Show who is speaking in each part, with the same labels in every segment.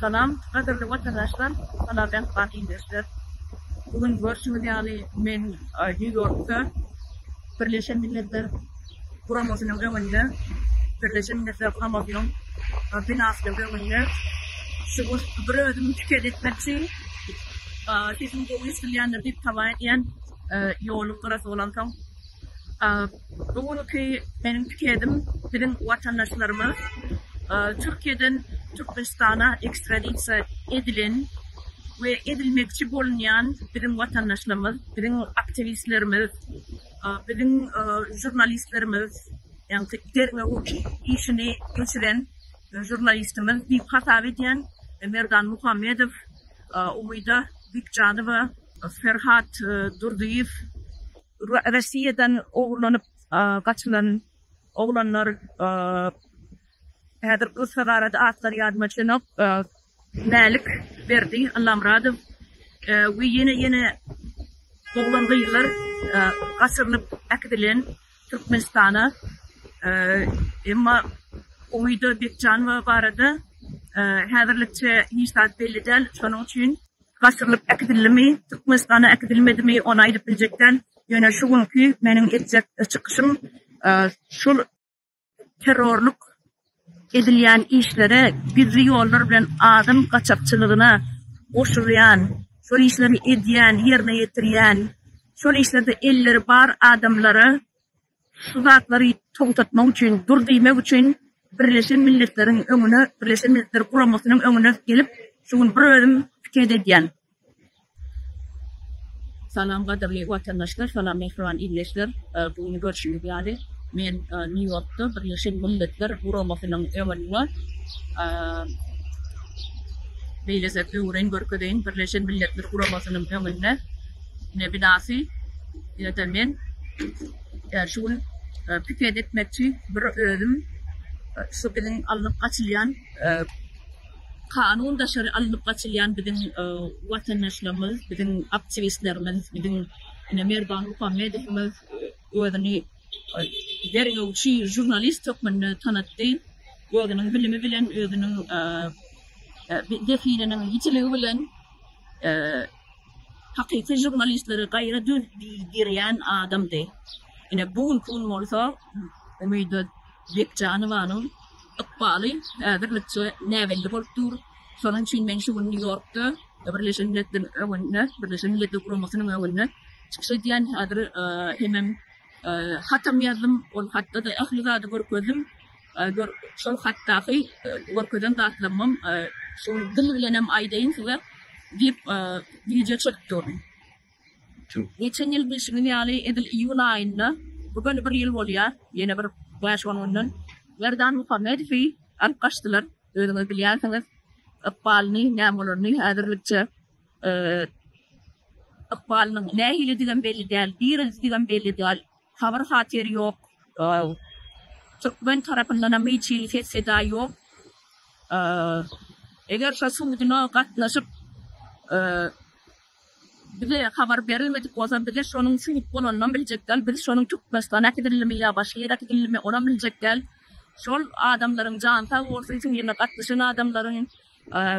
Speaker 1: Salam, kaderli vatandaşlar, sana ben kardeşler. Bugün görüşümüz yani men New York'ta Birleşmiş Milletler Kuraması'nın önünde, Birleşmiş Milletler Kuraması'nın binasının önünde şu bir ödüm tüketmekçi, sizin bu isteyenler bir tamamen yolu parası olan tam. Bugünkü benim tüketim, bizim vatandaşlarımız Türkiye'den Türkmenistan'a ekstradisiya edilen ve edilmekçi bulunan bizim vatandaşlarımız, bizim aktivistlerimiz, bizim jurnalistlerimiz, yani derine o işini götüren jurnalistimiz bir hata eden Merdan Muhammedov, Umida Bikcanova, Ferhat Durduyev, Rusya'dan oğlanıp kaçılan oğlanlar هذا القصة أثر ياد مجنّا مالك بردي الله مرادف وينا قولن غير قصرنا أكدلين تركمنستانا إما ويدا بيتجان وبارده هذا اللي يستعد بلدال شنوشين قصرنا أكدلمي تركمنستانا أكدلمي onaydı bilecekten yine şu günkü benim edecek çıkışım şu terörlük edilen işlere bir yollar bilen adam kaçakçılığına koşulayan, şu işleri ediyen, yerine getiren, şu işlerde elleri var adamları tuzakları to'xtatmak için, durdurmak için Birleşmiş Milletler'in önüne, Birleşmiş Milletler Kuraması'nın önüne gelip şunu bir bölüm tüket ediyen. Salam kaderli vatandaşlar, salam mehruan izleyiciler. Bugün görüşümüz yani. Men New York'ta Birleşmiş Milletler Kuraması'nın önünde Beylezetli uğrayın görkedeyin Birleşmiş Milletler Kuraması'nın önünde ne binası ya da men şu tüket etmekçi bir ölüm şu bizim alınıp açılayan kanun dışı alınıp açılayan bizim vatandaşlarımız, bizim aktivistlerimiz, bizim Merdan Muhammedov'umuz ödeni derine uçi jurnalist tokmen tanıttı. Ödünün bilimi bilen, ödünün definin yitiliği bilen hakiki jurnalistleri gayri düz bildiren adamdı. Yine bugün konu olsa Umida Bikcanova'nın ıkbali birlikte nevelli boltur. Sonun için men şu New York'ta Birleşmiş Milletler'in önünde, Birleşmiş Milletler Kuraması'nın önünde çıkışı diyen adır hemen hatam yazdım, o hatta da ahlıda görkedim, şu hattaki görkedim de atlamam, şu gülülenem aydayın ve deyip video çektim. Geçen yıl bir şey yani edil Eylül ayında, bugün bir yıl oluyor, yine bir başkan ondan, Merdan Muhammedov arkadaşlar, öyle biliyorsanız, akbalni, namurni, adırlıkça, akbalnin ne ilgili belli değil, diğer ilgili belli değil. Haber hatiri yok. Türkmen tarafından bir çiğ seda yok. Eğer şaşırmadığına katlaşıp bize haber verilmedi olsa bize şunun sınıf bulunanı bilecekler. Bize şunun Türkmenistan'a gidilme ya başka yere gidilme ona bilecekler. Şol adamların canı olsun yerine katlaşan adamların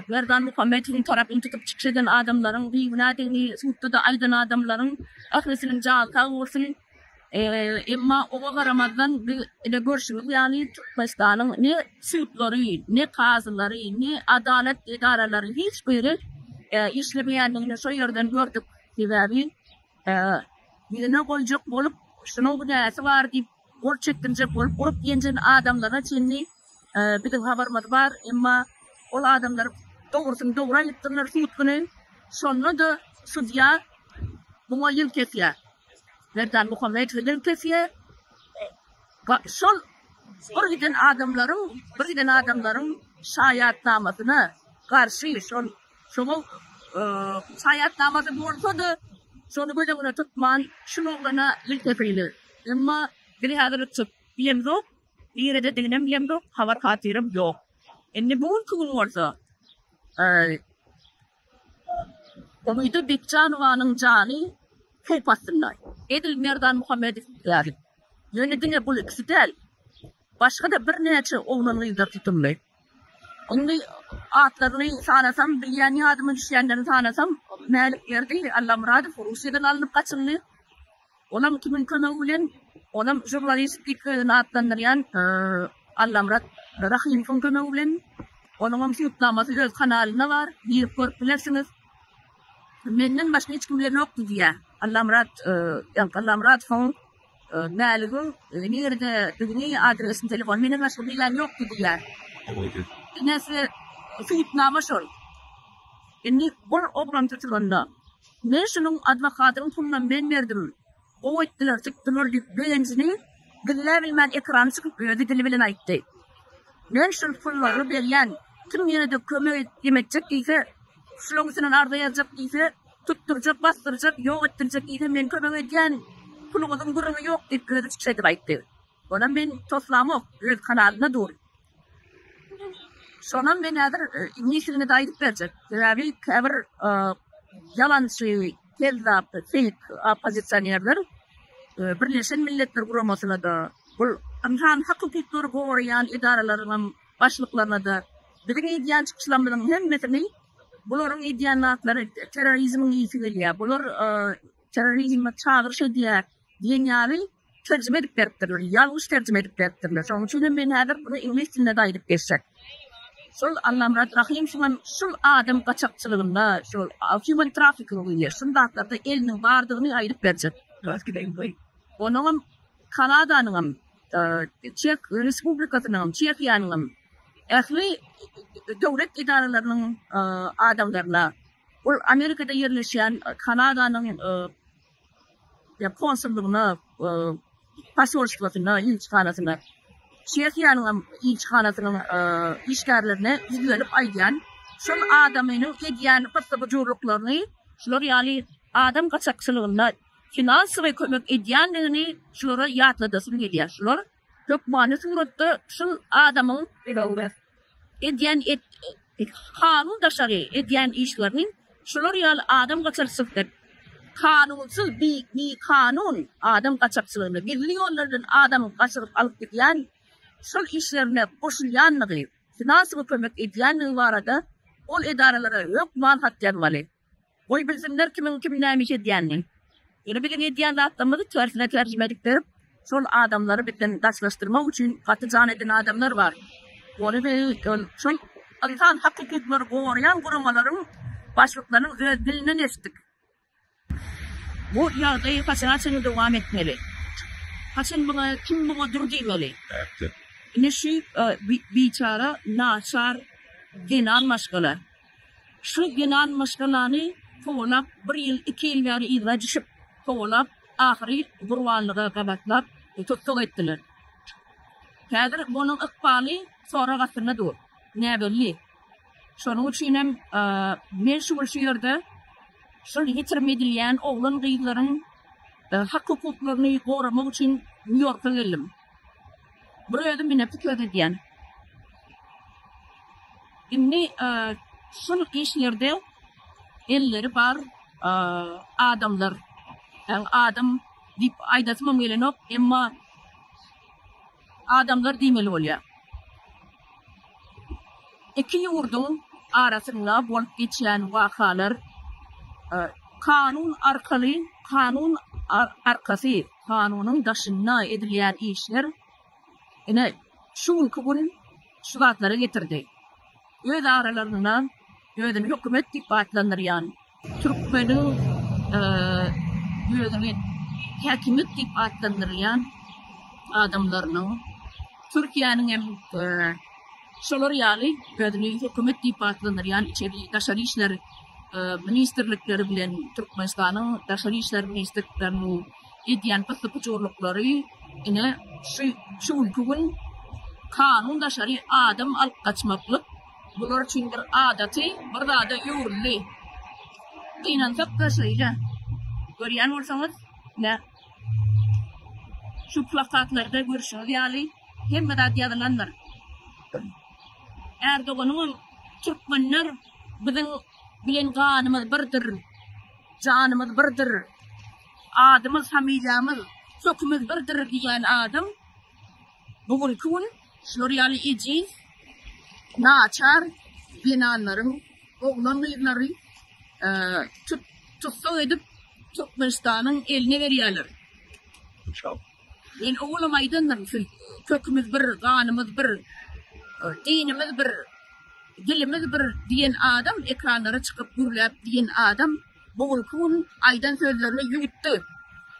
Speaker 1: Merdan Muhammedov'un tarafını tutup çıkışan adamların bir günahını sınıfta da aydın adamların ahlisinin canı olsun. Ama o karamadan bir görüşümüz yani Türkmenistan'ın ne sütleri, ne kazıları, ne adalet idareleri hiçbiri işlemeyenliğini şu yerden gördük sebebi yine koyacak olup şunun günahı var deyip gol çektirecek olup olup yenecek adamlara şimdi bir de haberimiz var ama o adamlar doğru yıktırlar sütünü sonra da судья bu yıl kesiyor. Merdan Muhammedov'un kesiyor. Şol birden adamların şahitnamasına karşı şol şahitnaması bulsa da şunu böyle ona tutman şunu bana iltefeyle. Ama bir hazırlık bilem yok. Bir yerde dinlem bilem yok. Haber hatirim yok. Ne bu konu varsa Umida Bikcanova'nın canı kupasınlar. Edil Merdan Muhammedov yani. Yönetine bu ikisi değil. Başka da bir neçe oğlanı da tutumlu. Onu atlarını sanasam, bilyen yadımı düşenlerini sanasam, melik yerdi, Allah muradı, Rusya'dan alınıp kaçınlı. Onam kimin kanavulen, onam jurnalistlik atlanıryan, Allah murad, Rahim fun kanavulen, onam yutlaması göz kanalına var, bir korkulersiniz. Menden başka hiç kimler yoktu diye. Allah murad fun, meligu, nerede, düğünü adresin telefon, menden başka bilen yoktu diye. Neyse, yutnama şol. Şimdi bu obran tutulanda, ben şunun advokatının fundan ben verdim. O ettiler, çıktılar, benzini, diller bilmem ekranı çıkıp ödü dili bilen aitti. Ben şu funları beriyen, kim yine de kömür demeyecek ise, şulungusunun arda yazacak ise, tutturacak, bastıracak, yok ettirecek ise, ben kömür ediyen, funumuzun durumu yok deyip ödü çıksaydı aitti. Ondan ben toslamı yok, ödü kanalına doğru. Sonra ben nedir, İngilizce'ne dair verecek. Tabi kabir yalan şeyi, kezzaptı, fake opozisyonerler, Birleşen Milletler Kuruması'na da, bu amcan hakikatleri koruyan idarelerin başlıklarına da, bizim ideyan çıkışlarının hemmesini, bunların ideyanatları terörizmin iyisi geliyor, bunlar terörizme çağrışı diye dünyayı tercüme edip veriptirler, yanlış tercüme edip veriptirler. Onun için ben nedir, bunu İngilizce'ne dair geçecek. Şol Allah murad rahim şol adam kaçakçılığında, şol human trafficking şundaklarda elinin vardığını ayırıp verecek. Onun Kanada'nın, Çek Respublikası'nın, Çekya'nın, ehli devlet idarelerinin adamlarına, Amerika'da yerleşen Kanada'nın konsolluğuna, pasolosluğuna, ilçhanasına, Çekya'nın ilçhanasının işgarlarına izlenip aydan, şol adamının ediyen pıttıbıcurluklarını, şolor yani adam kaçakçılığına, finans ve kömök ediyenlerini şolora yatladasını ediyor. Şolor çok mani surette şol adamın ediyen kanun daşarı ediyen işlerini şolor yani adam kaçakçılıktır. Kanunsuz bir kanun adam kaçakçılığını, milyonlardan adamın kaçırıp alıp gidiyen şol işlerine koşulyanlığı, finans ve kömök ediyenliği var da, ol idarelere yok manhat yanmalı. Oy bilsinler kimin neymiş ediyenliği. Yine bir gün ediyenliği atlamadı, tersine tercüme edikleri, şol adamları bitten taşlaştırmak için katıcan eden adamlar var. Onu ve şol insan hakikatleri koruyan kurumaların başlıklarının dilinden estik. Bu yağdayı kaçınatını devam etmeli. Kaçın buna, kim buna dur değmeli. Evet. Neşi biçara, naçar, genan maşgala. Şu genan maşgalanı toğlap, bir yıl, 2 yıl yarı idra düşüp toğlap, ahiri durvanlığa kabatlap, tuttuk ettiler. Kadir bunun ıkbali sonra katırına dur. Ne belli. Şunun için men şu yerde, şunu yitirmedilen oğlan kıyıların hak hukuklarını korumak için New York'a geldim. Buraya da bir nefik ödediyen. Şimdi şu işlerde elleri var adamlar. Yani adam deyip aydasımam gelen yok ama adamlar demeli oluyor. İki yurdun arasında bulup geçen vakalar kanun arkası, kanunun dışında edilen işler yine şu ülkenin şubatları getirdi. Öyle aralarından öyle hükümet dikbatlanır yani. Türkmenin öyle hükümet dikbatlanır yani adamlarının. Türkiye'nin hem şolar yani öyle hükümet dikbatlanır yani içeri dışarı işler ministerlikleri bilen Türkmenistan'ın dışarı işler ministerliklerinin ediyen pıttıpıcurlukları yine şu ülkenin kanun dışarı adam alıp kaçmaklık bunlar için bir adeti bir da yürürlü. İnansak da şeyle görüyen olsanız ne? Şu plakatlarda görürsünüz yani hem de diyadılanlar. Erdoğan'ın Türkmenler bizim bilen kanımız birdir, canımız birdir, adımız hamiyamız, sökümüz birdir diyen adam bugün kun şuryalı ici, naçar, binaların oğlanları tutsa edip Türkmenistan'ın eline veriyorlar. Yani oğlum aydınlar, kökümüz bir, kanımız bir, dinimiz bir, dilimiz bir diyen adam ekranlara çıkıp gürlep diyen adam bu ülkün aydan sözlerini yuttu.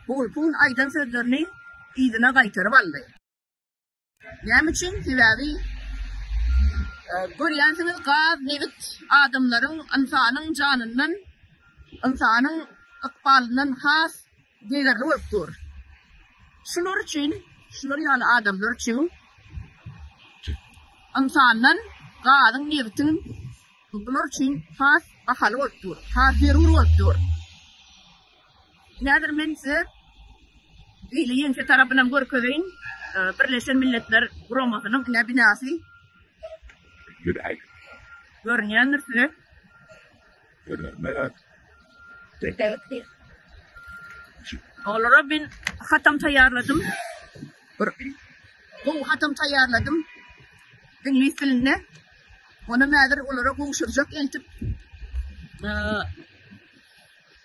Speaker 1: Bu ülkün aydan sözlerini idine kaytarıp aldı. Yani için sebebi görüyorsunuz gaz nevit adamların insanın canından, insanın ıkbalından has değerli oluştur. Şunlar için, şunlar yani adamlar için insandan gazın nevitin bunlar için has ahal oluştur, has zerur oluştur. Nedir men size iyiliğin ki tarafından görkeveyin Birleşen Milletler Kuruması'nın ne binası görünüyordur size. Onlara ben hatam tayarladım. Bu hatam tayarladım. İngiliz dilinde. Ona nedir onlara konuşacak entip.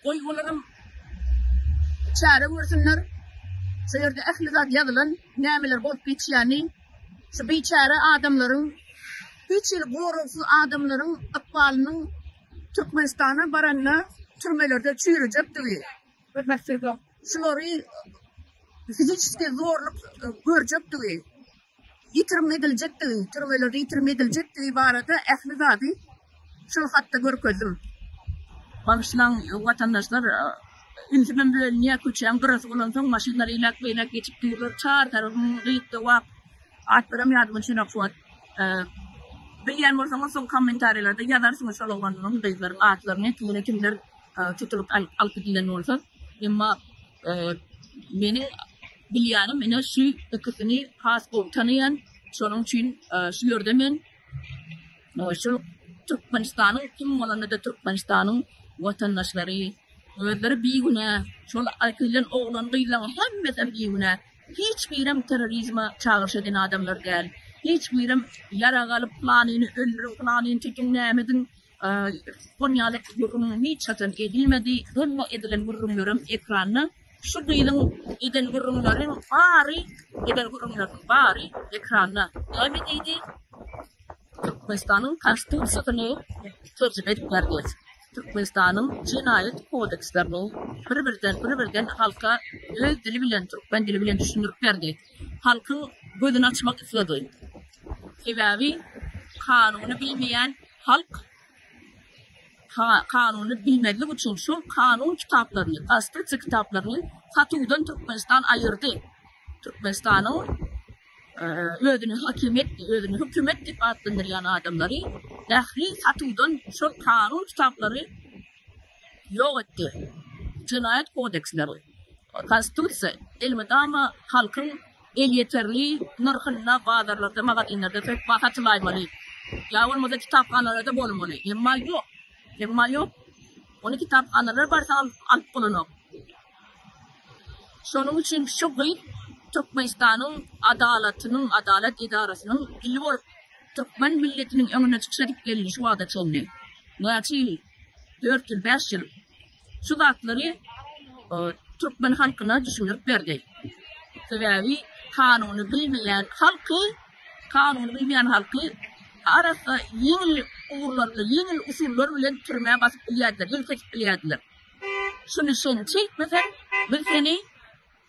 Speaker 1: Oy onların çare vursunlar. Seyirde ehlidat yazılan nemeler bolup geçýäni şu biçare adamların hiç gorusuz adamların akbalynyň Türkmenistana baranna türmelerde çürüjek diýip. Şolary fizikte zorluk görjek diýip. Yitirmediljek diýip, türmelerde yitirmediljek diýip barada ehlidaty şu hatda görkezdim. Başlan vatandaşlar İnsanın böyle niye küçüğüm burası olan son maşinler ilak geçip diyorlar çağır tarafın gitti vak atlarım yardım için aksuat bilen varsa son komentarlarda yazarsınız salavanın dayıların atlarını kimler tutulup alıp gidilen olsa ama beni bilenim beni şu kısmını has bol tanıyan sonun için şu yördemin şu Türkmenistan'ın kim olanı da Türkmenistan'ın vatandaşları Ödleri biyuna, şol akılın oğlanlıyla hemmeten biyuna. Hiçbirim terörizme çağırış eden adamlar gel. Hiçbirim yara kalıp planını öldürüp planını tekinlemedin. Konyalık vurumun hiç satın edilmedi. Hırma edilen vurumlarım ekranına. Şu duyduğun eden vurumların bari ekranına. Ömediydi. Türkmenistan'ın konstitusiyonu tercih edipler geç. Türkmenistan'ın cinayet kodekslerini bir halka öz dili bilen, Türkmen dili bilen düşünürüp verdi. Halkın gözünü açmak istedi. Sebebi kanunu bilmeyen halk kanunu bilmediği için şu kanun kitaplarını, konstitusiya kitaplarını Fatih'den Türkmenistan ayırdı. Türkmenistan'ın özünü hükümet dip adlandırılan adamları dahli Fatih'den şu kanun kitapları yok etti. Cinayet kodeksleri. Konstitusiya elmede ama halkın el yeterli nırhınla bazılarda magat inlerde pek hatırlaymalı. Ya olmadı kitaphanelerde bulunmalı. Emma yok. Onu kitaphaneler varsa alıp bulunur. Şunun için şu gayet Türkmenistan'ın adalet idarasının ilgili Türkmen milletinin önüne çıksadık gelin şu adet sonunu. Neyse 4 yıl 5 yıl şu zatları Türkmen halkına düşünürüp verdi. Sebebi kanunu bilmeyen halkı arasında yeni uğurlarla, yeni usullarla türmeye basıp biliyadiler, yıl seçip biliyadiler. Şunu çek mesela biz seni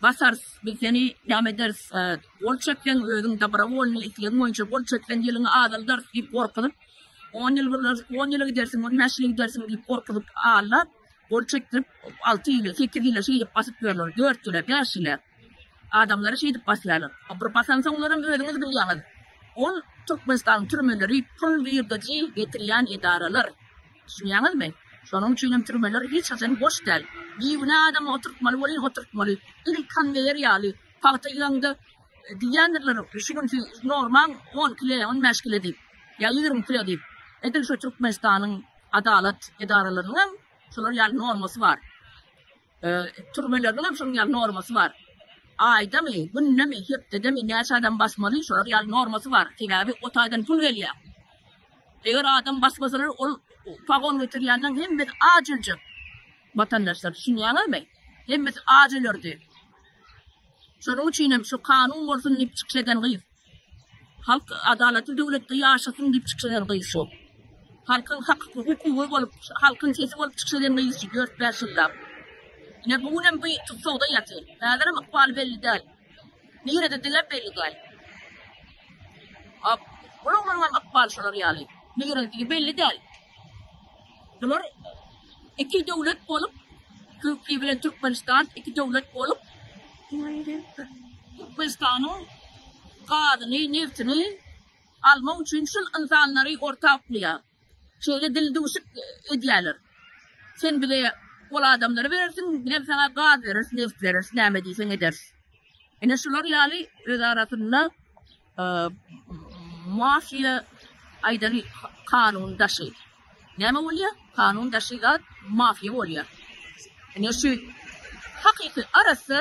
Speaker 1: basarız, biz seni devam ederiz. Bol çekten özün dabravol isteyen oyuncu bol çekten yılını ağdalıdır deyip korkulup 10 yıl gidersin, 15 yıl gidersin deyip korkulup ağırlar. Bol çektirip 6 yıl, 8 yıl şey deyip basıp görürler, 4 yıl, 5 yıl. Adamları şey deyip basıyorlar. Ama basansa onların özünüz biliyorlar. On Türkmenistan türmeleri pul virdici getirilen idareler. Düşünüyorsunuz mu? Şunun için türmeleri hiç hazır boş değil. Bir adam oturtmalı. İlk kan verir yağlı. Fakta yılında diyenler düşünün ki normal 10 kilo, 15 kilo deyip. Ya 20 kilo deyip. Edil şu Türkmenistan'ın adalet idarelerinin şunun yani norması var. Türmelerinin şunun yani norması var. Ayda mı, günde mi, hepte mi, neyse adam basmalı, şunun yani norması var. Sebebi o taydan pul geliyor. Eger adam basmasalar ol pagon götürýänden hemmet ajylja. Vatandaşlar şunýaňymy? Hemmet ajylyrdy. Şonuň üçin şu kanun bolsun diýip çykşadan gyýy. Halk adaletli döwletde ýaşasyn diýip çykşadan gyýy şu. Halkın hukuky bolup, halkın sesi bolup çykşadan gyýy şu 4-5 ýylda. Ne bu nem bir tutsawda ýatyr. Näder makbal belli däl. Nirede dilep belli däl. Ap, onuň makbal şolar ýaly. Nirede belli däl. Bular iki döwlet bolup, Türkiýe bilen Türkmenistan iki döwlet bolup, Türkmenistanyň gadyny, neftini almak üçin şu insanlary ortaklýar. Şöyle dil duşuk edýärler. Sen bile ol adamlara verirsin, bile sana gaz verirsin, neft verirsin, näme diýsen edersin. Ene şular ýaly öz arasynda mafiya aýdary kanun daşy. Näme bolýar? Kanun daşygat mafiya bolýar. Ene şu hakyky arasy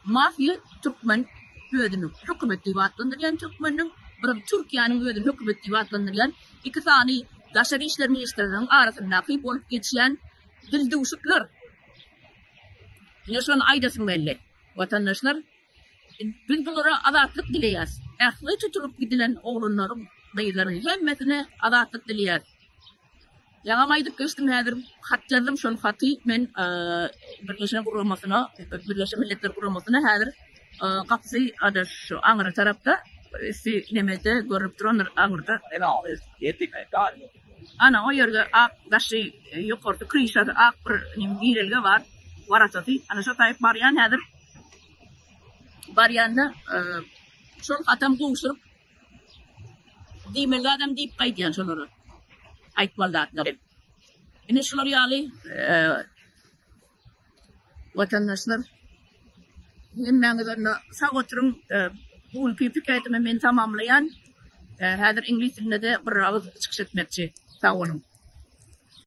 Speaker 1: mafiya Türkmen ödünü hükümet diýipatlandyrýan Türkmeniň, bir Türkiýanyň ödünü hükümet diýipatlandyrýan iki sany daşary işler ministrleriň arasyndaky bolup geçýän dil duşuklar. Ýa-da aýdasyn belli. Vatandaşlar biz bulara azatlyk dileýäs. Ähli tuturup gidilen oğlanlaryň, beýlerin hemmetine azatlyk dileýäs. Ýa-da maýdyp geçdim häzir hat yazdım şol haty men Birleşen Gurulmasyna, Birleşen Milletler Gurulmasyna häzir gapsy adaş şu Aňra tarapda nemede görüp duranlar Aňrda. Ana o ýerge ak daşy ýokardy kryşady ak bir girilge bar. Warasaty ana şu taýyp barýan häzir. Barýanda şol adam goşup diýmeli adam diýip gaýdýan şolary. Aýtmaldatlar. Ine şolar ýaly vatandaşlar hemmäňizlerine sag oturuň bu ülkeyi men tamamlayan häzir ingliz dilinde de bir agyz çykyş etmekçi. Sag olun.